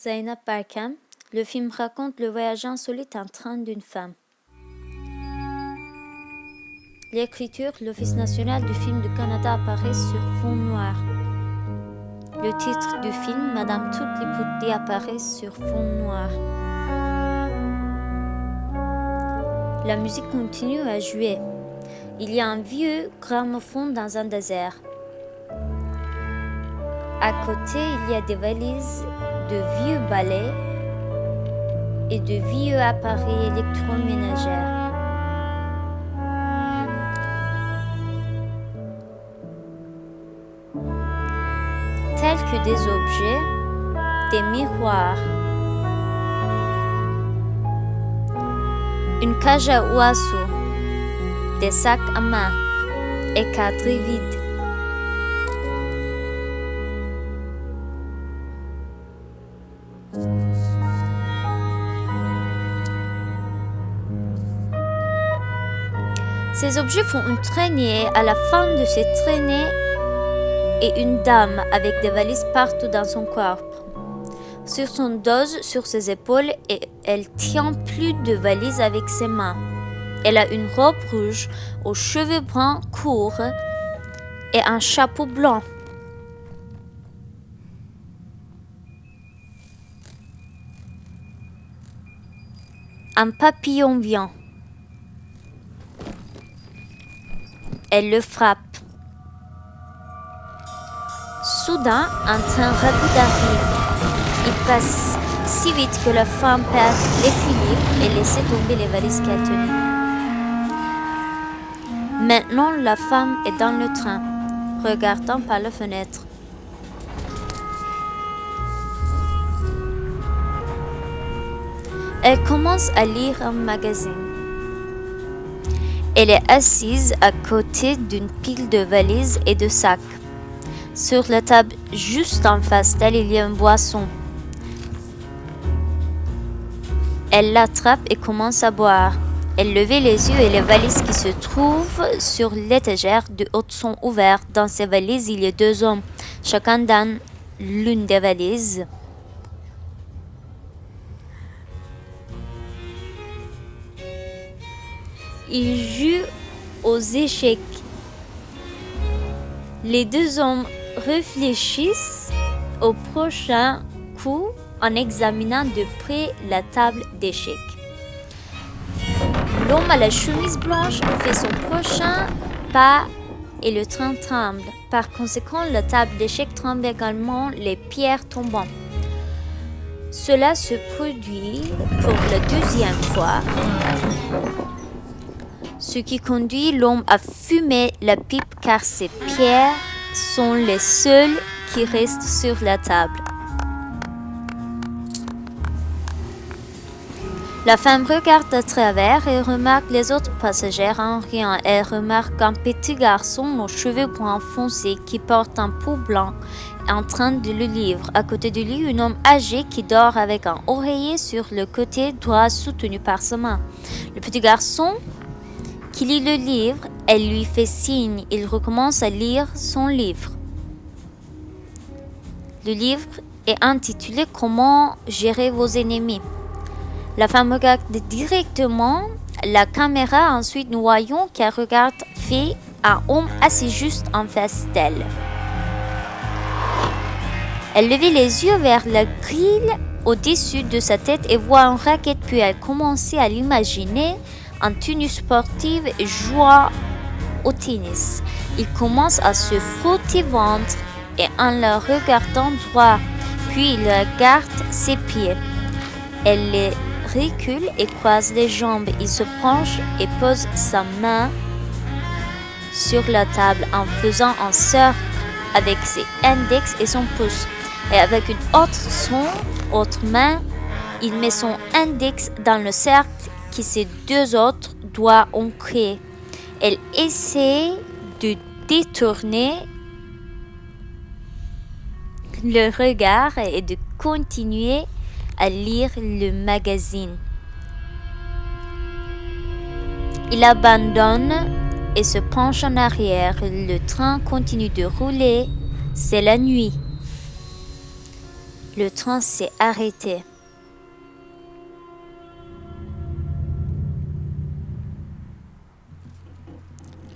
Zainab Barkham. Le film raconte le voyage insolite en train d'une femme. L'écriture, l'Office national du film du Canada apparaît sur fond noir. Le titre du film, Madame Toutes les apparaît sur fond noir. La musique continue à jouer. Il y a un vieux gramophone dans un désert. À côté, il y a des valises de vieux balais et de vieux appareils électroménagers. Tels que des objets, des miroirs, une cage à oiseaux, des sacs à main et cadres vides. Ces objets font une traînée. À la fin de cette traînée est une dame avec des valises partout dans son corps. Sur son dos, sur ses épaules, et elle tient plus de valises avec ses mains. Elle a une robe rouge aux cheveux bruns courts et un chapeau blanc. Un papillon vient. Elle le frappe. Soudain, un train rapide arrive. Il passe si vite que la femme perd l'équilibre et laisse tomber les valises qu'elle tenait. Maintenant, la femme est dans le train, regardant par la fenêtre. Elle commence à lire un magazine. Elle est assise à côté d'une pile de valises et de sacs. Sur la table juste en face d'elle, il y a une boisson. Elle l'attrape et commence à boire. Elle levait les yeux et les valises qui se trouvent sur l'étagère de haut sont ouvertes. Dans ces valises, il y a deux hommes, chacun dans l'une des valises. Ils jouent aux échecs. Les deux hommes réfléchissent au prochain coup en examinant de près la table d'échecs. L'homme à la chemise blanche fait son prochain pas et le train tremble. Par conséquent, la table d'échecs tremble également, les pierres tombant. Cela se produit pour la deuxième fois, ce qui conduit l'homme à fumer la pipe car ces pierres sont les seules qui restent sur la table. La femme regarde à travers et remarque les autres passagers en riant. Elle remarque un petit garçon aux cheveux bruns foncés qui porte un pot blanc en train de le lire. À côté de lui, un homme âgé qui dort avec un oreiller sur le côté droit soutenu par sa main. Le petit garçon qui lit le livre, elle lui fait signe. Il recommence à lire son livre. Le livre est intitulé « Comment gérer vos ennemis ». La femme regarde directement la caméra. Ensuite, nous voyons qu'elle regarde fait un homme assis juste en face d'elle. Elle levait les yeux vers la grille au-dessus de sa tête et voit une raquette. Puis elle commençait à l'imaginer en tenue sportive et jouant au tennis. Il commence à se frotter le ventre et en la regardant droit. Puis il regarde ses pieds. Elle les recule et croise les jambes. Il se penche et pose sa main sur la table en faisant un cercle avec ses index et son pouce. Et avec une autre main, il met son index dans le cercle que ses deux autres doigts ont créé. Elle essaie de détourner le regard et de continuer à lire le magazine. Il abandonne et se penche en arrière. Le train continue de rouler. C'est la nuit. Le train s'est arrêté.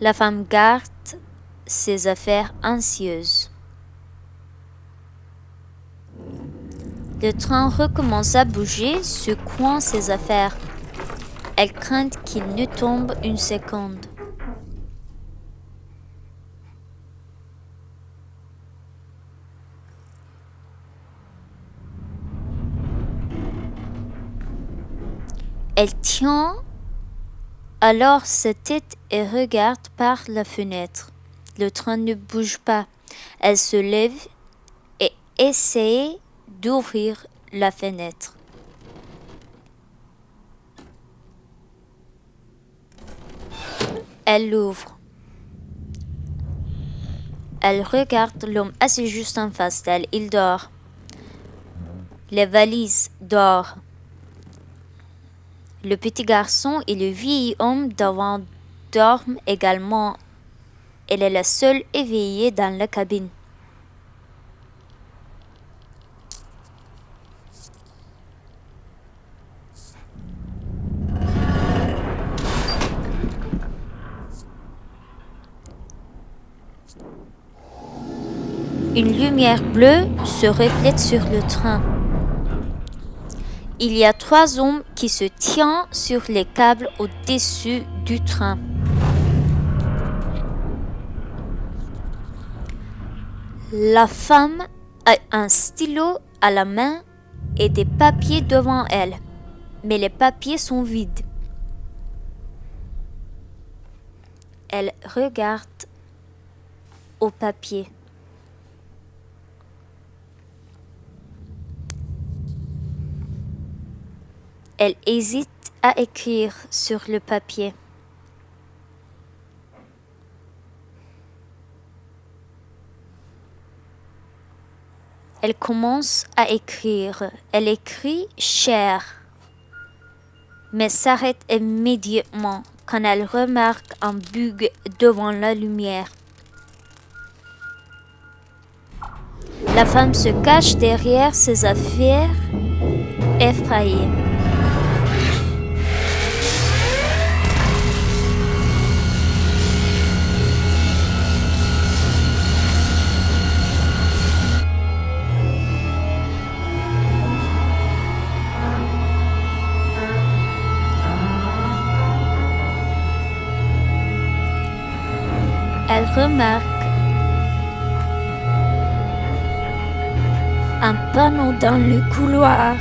La femme garde ses affaires anxieuses. Le train recommence à bouger, secouant ses affaires. Elle craint qu'il ne tombe une seconde. Elle tient alors sa tête et regarde par la fenêtre. Le train ne bouge pas. Elle se lève et essaie d'ouvrir la fenêtre. Elle l'ouvre. Elle regarde l'homme assis juste en face d'elle. Il dort. Les valises dorment. Le petit garçon et le vieil homme devant dorment également. Elle est la seule éveillée dans la cabine. Une lumière bleue se reflète sur le train. Il y a 3 hommes qui se tiennent sur les câbles au-dessus du train. La femme a un stylo à la main et des papiers devant elle, mais les papiers sont vides. Elle regarde au papier. Elle hésite à écrire sur le papier. Elle commence à écrire. Elle écrit « cher », mais s'arrête immédiatement quand elle remarque un bug devant la lumière. La femme se cache derrière ses affaires, effrayée. Elle remarque un panneau dans le couloir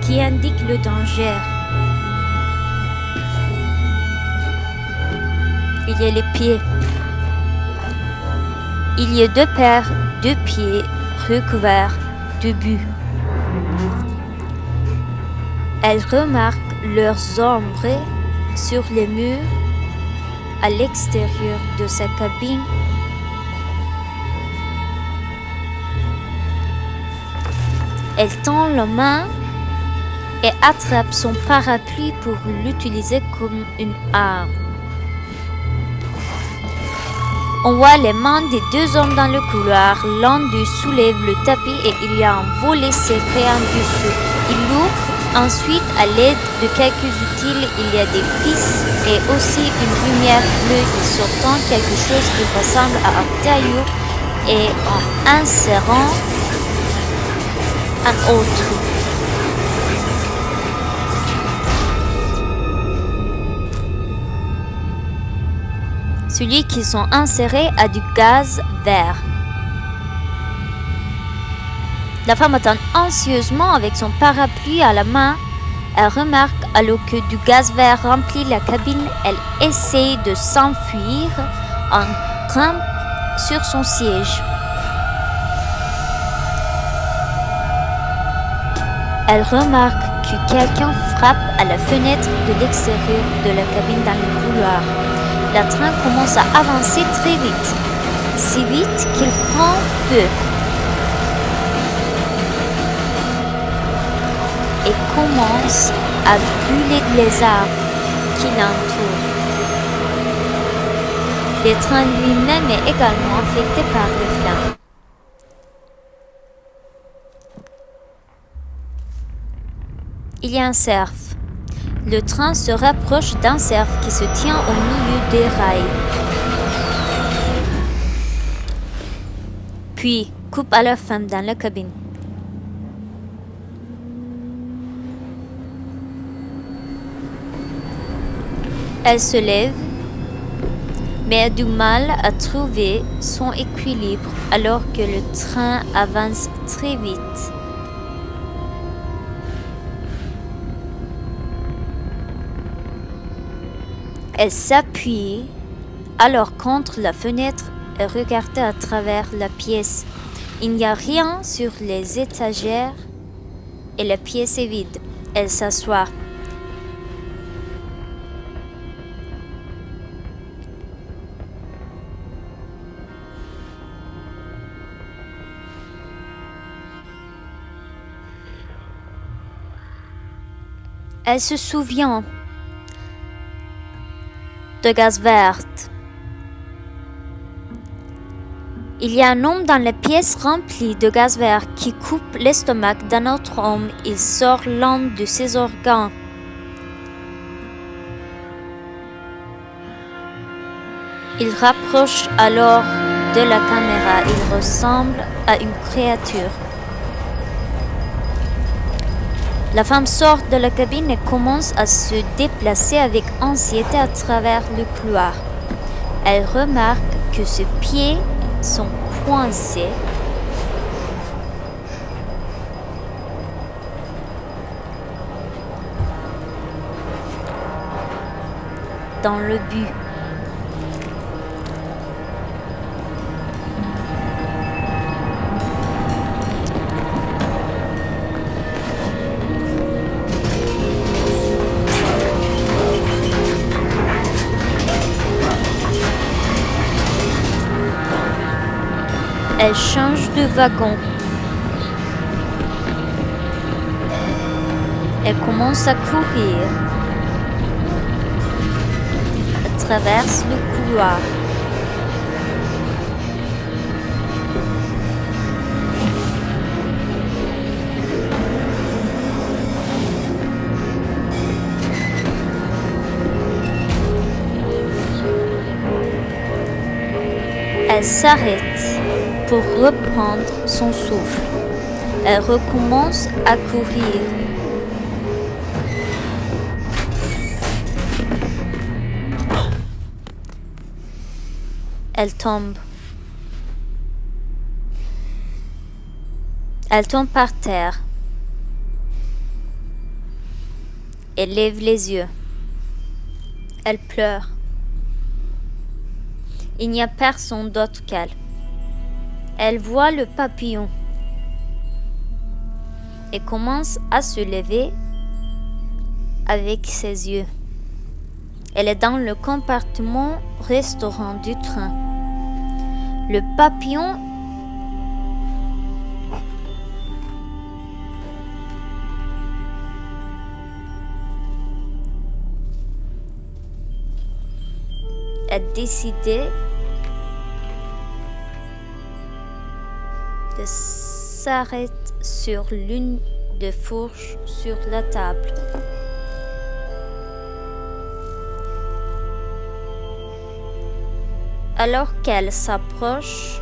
qui indique le danger. Il y a les pieds. Il y a 2 paires de pieds recouverts de buis. Elle remarque leurs ombres sur les murs à l'extérieur de sa cabine. Elle tend la main et attrape son parapluie pour l'utiliser comme une arme. On voit les mains des 2 hommes dans le couloir. L'un d'eux soulève le tapis et il y a un volet secret en dessous. Il l'ouvre. Ensuite, à l'aide de quelques outils, il y a des fils et aussi une lumière bleue qui sortant quelque chose qui ressemble à un tailleur et en insérant un autre. Celui qui sont insérés a du gaz vert. La femme attend anxieusement avec son parapluie à la main. Elle remarque alors que du gaz vert remplit la cabine. Elle essaie de s'enfuir en grimpe sur son siège. Elle remarque que quelqu'un frappe à la fenêtre de l'extérieur de la cabine dans le couloir. Le train commence à avancer très vite, si vite qu'il prend feu. Et commence à brûler les arbres qui l'entourent. Le train lui-même est également affecté par les flammes. Il y a un cerf. Le train se rapproche d'un cerf qui se tient au milieu des rails. Puis coupe à la femme dans la cabine. Elle se lève, mais a du mal à trouver son équilibre alors que le train avance très vite. Elle s'appuie alors contre la fenêtre et regarde à travers la pièce. Il n'y a rien sur les étagères et la pièce est vide. Elle s'assoit. Elle se souvient de gaz verte. Il y a un homme dans la pièce remplie de gaz vert qui coupe l'estomac d'un autre homme. Il sort l'un de ses organes. Il rapproche alors de la caméra. Il ressemble à une créature. La femme sort de la cabine et commence à se déplacer avec anxiété à travers le couloir. Elle remarque que ses pieds sont coincés dans le but. Elle change de wagon. Elle commence à courir. Elle traverse le couloir. Elle s'arrête pour reprendre son souffle. Elle recommence à courir. Elle tombe. Elle tombe par terre. Elle lève les yeux. Elle pleure. Il n'y a personne d'autre qu'elle. Elle voit le papillon et commence à se lever avec ses yeux. Elle est dans le compartiment restaurant du train. Le papillon a décidé de s'arrêter sur l'une des fourches sur la table. Alors qu'elle s'approche,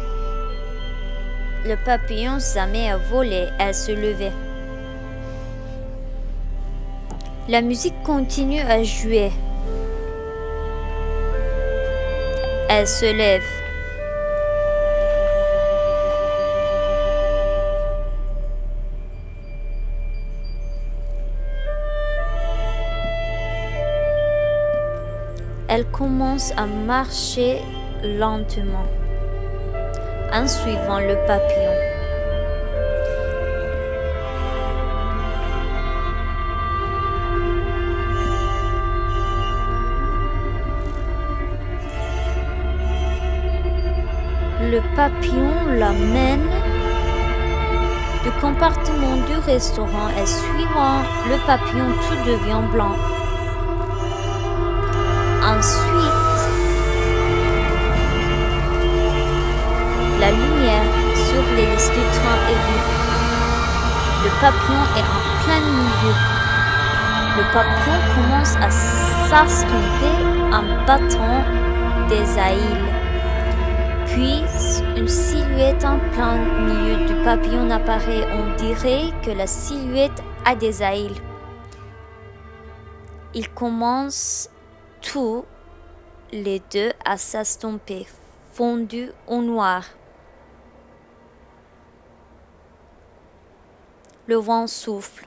le papillon se met à voler. Elle se levait. La musique continue à jouer. Elle se lève. Elle commence à marcher lentement en suivant le papillon. Le papillon l'amène du compartiment du restaurant et suivant le papillon, tout devient blanc. Ensuite, la lumière sur l'hélice du train est vue. Le papillon est en plein milieu. Le papillon commence à s'estomper en battant des ailes. Puis, une silhouette en plein milieu du papillon apparaît. On dirait que la silhouette a des ailes. Ils commencent tous les deux à s'estomper, fondus au noir. Le vent souffle.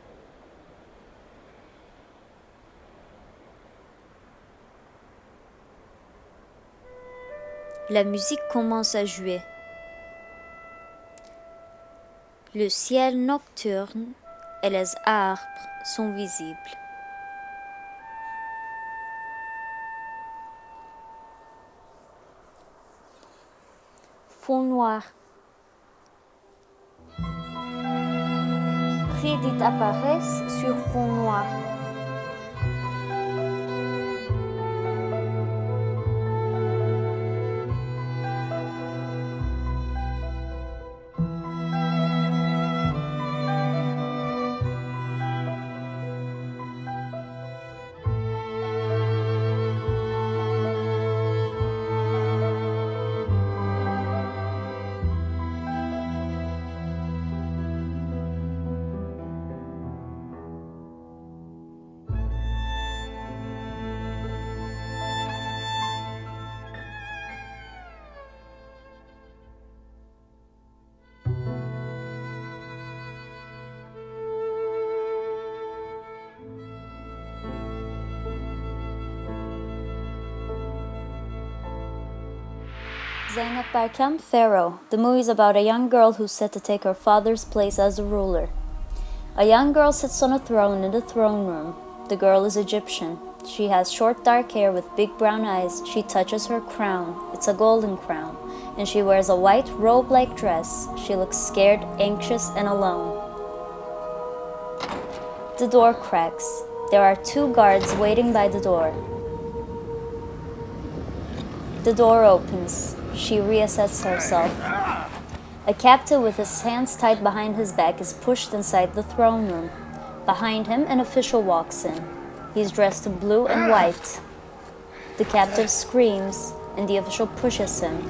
La musique commence à jouer. Le ciel nocturne et les arbres sont visibles. Fond noir. Crédits apparaissent sur fond noir. Zainab Barkam, Pharaoh. The movie is about a young girl who's set to take her father's place as the ruler. A young girl sits on a throne in the throne room. The girl is Egyptian. She has short dark hair with big brown eyes. She touches her crown. It's a golden crown. And she wears a white robe-like dress. She looks scared, anxious, and alone. The door cracks. There are 2 guards waiting by the door. The door opens. She reassesses herself. A captive with his hands tied behind his back is pushed inside the throne room. Behind him, an official walks in. He's dressed in blue and white. The captive screams, and the official pushes him.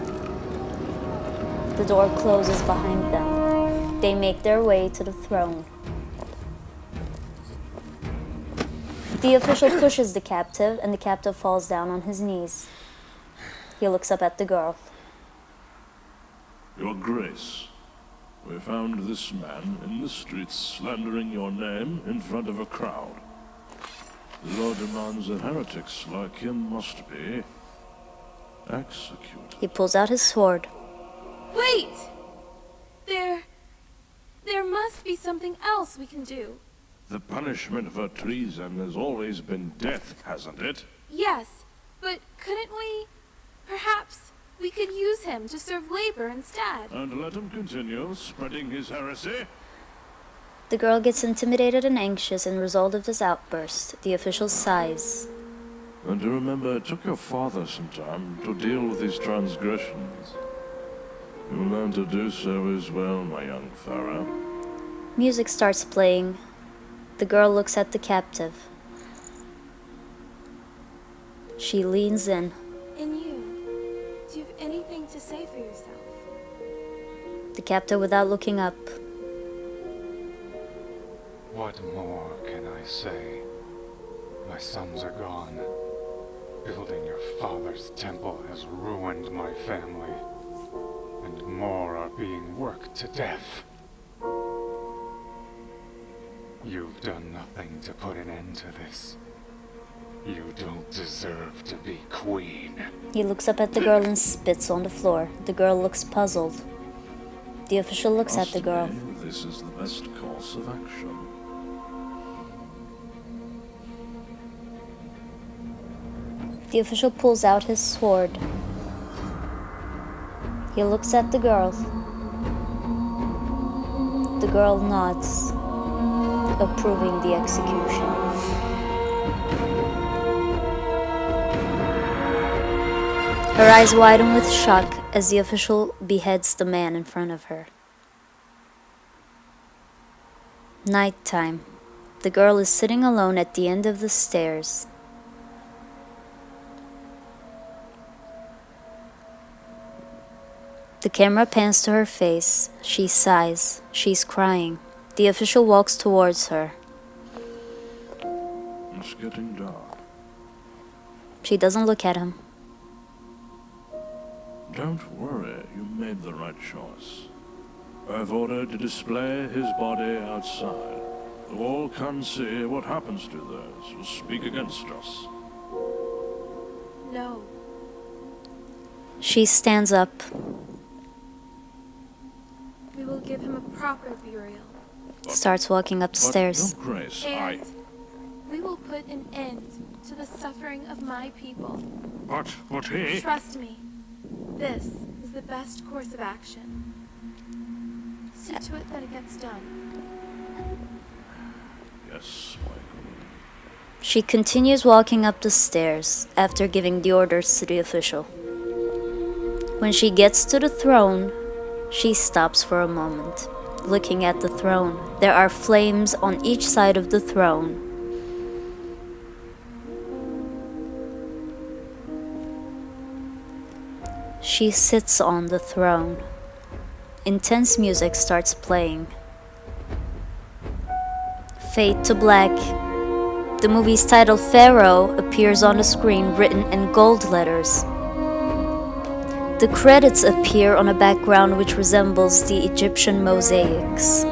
The door closes behind them. They make their way to the throne. The official pushes the captive, and the captive falls down on his knees. He looks up at the girl. Your Grace, we found this man in the streets slandering your name in front of a crowd. The law demands that heretics like him must be executed. He pulls out his sword. Wait! There must be something else we can do. The punishment for treason has always been death, hasn't it? Yes, but couldn't we... Perhaps we could use him to serve labor instead. And let him continue spreading his heresy? The girl gets intimidated and anxious as a result of this outburst. The official sighs. And to remember, it took your father some time to deal with his transgressions. You'll learn to do so as well, my young Pharaoh. Music starts playing. The girl looks at the captive. She leans in. And you, do you have anything to say for yourself? The captive, without looking up. What more can I say? My sons are gone. Building your father's temple has ruined my family. And more are being worked to death. You've done nothing to put an end to this. You don't deserve to be queen. He looks up at the girl and spits on the floor. The girl looks puzzled. The official looks at the girl. This is the best course of action. The official pulls out his sword. He looks at the girl. The girl nods, approving the execution. Her eyes widen with shock as the official beheads the man in front of her. Nighttime. The girl is sitting alone at the end of the stairs. The camera pans to her face. She sighs. She's crying. The official walks towards her. It's getting dark. She doesn't look at him. Don't worry, you made the right choice. I've ordered to display his body outside. All can see what happens to those who speak against us. No. She stands up. We will give him a proper burial. Starts walking up the But, stairs. Your Grace, And we will put an end to the suffering of my people. But he... Trust me. This is the best course of action. See to it that it gets done. Yes, my queen. She continues walking up the stairs after giving the orders to the official. When she gets to the throne, she stops for a moment, looking at the throne. There are flames on each side of the throne. She sits on the throne. Intense music starts playing. Fade to black. The movie's title, Pharaoh, appears on the screen written in gold letters. The credits appear on a background which resembles the Egyptian mosaics.